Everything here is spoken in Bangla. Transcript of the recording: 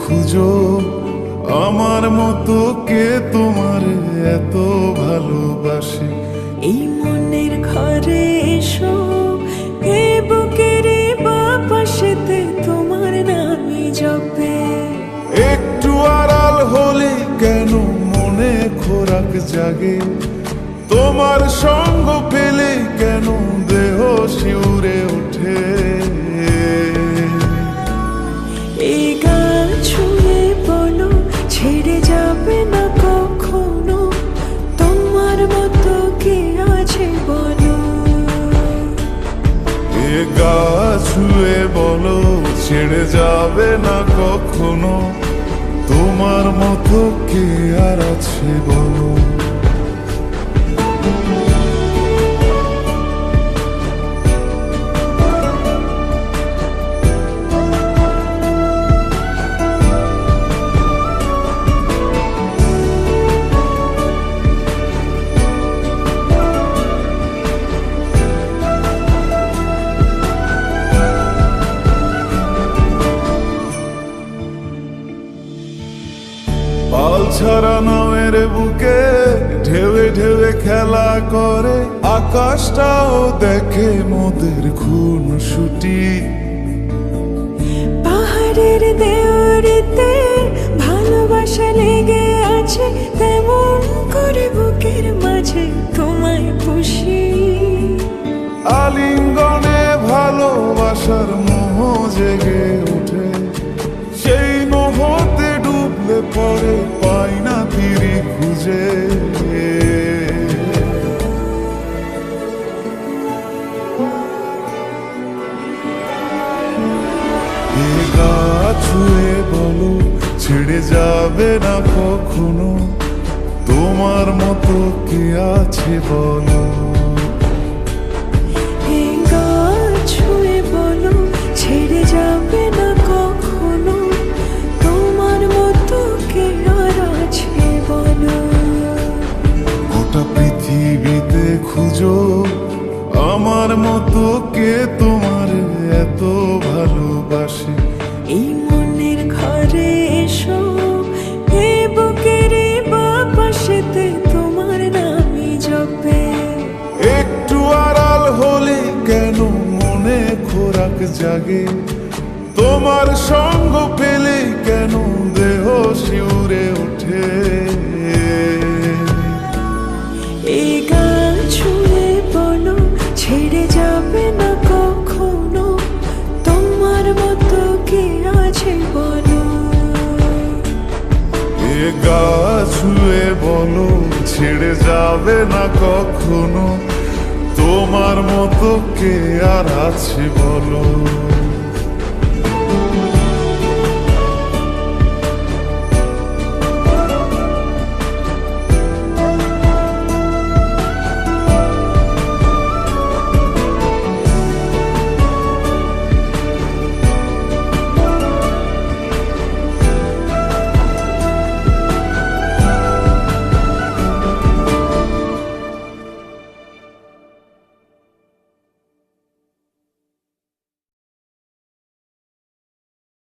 খুঁজো আমার মতো কে তোমার এত ভালোবাসে। এই মনের ঘরে এসো, এ বুকের বাপাশেতে তোমার নামই জপে। একটু আড়াল হলে কেন মনে খোরাক জাগে, তোমার সঙ্গ পেলে কেন দেহ শিউরে ওঠে। এই গান ছুঁয়ে বলো ছেড়ে যাবে না কখনো, তোমার মতো কে আছে বলো। এ গা ছুঁয়ে বলো ছেড়ে যাবে না কখনো, তোমার মতো কে আর আছে বলো। পাল ছাড়া নামের বুকে ঢেউে ঢেউে খেলা করে, আকাশটাও দেখে মোদের খুন ছুটি। পাহাড়ের দেওয়ারিতে ভালোবাসা লেগে আছে, তেমন করে বুকের মাঝে তোমায় পুষি। আলিঙ্গনে ভালোবাসার মোহ জেগে ওঠে, সেই মোহতে ডুবলে পরে পাই না তীরে খুঁজে। এ গা ছুঁয়ে বলো ছেড়ে যাবে না কখনো, তোমার মতো কে আছে বলো। এই গান ছুঁয়ে বলো ছেড়ে যাবে না কখনো, তোমার মতো কে আর আছে বলো। গোটা পৃথিবীতে খুঁজো আমার মতো কে তোমার এত ভালোবাসে। এই মনের ঘরে এসো, এ বুকের বাপাশেতে তোমার নামই জপে। একটু আড়াল হলে কেন মনে খোরাক জাগে, তোমার সঙ্গ পেলে কেন দেহ শিউরে ওঠে। এই গান ছুঁয়ে বলো ছেড়ে যাবে না কখনো, তোমার মতো কে আছে বলো। এ গা ছুঁয়ে বলো ছেড়ে যাবে না কখনো, তোমার মতো কে আর আছে বলো।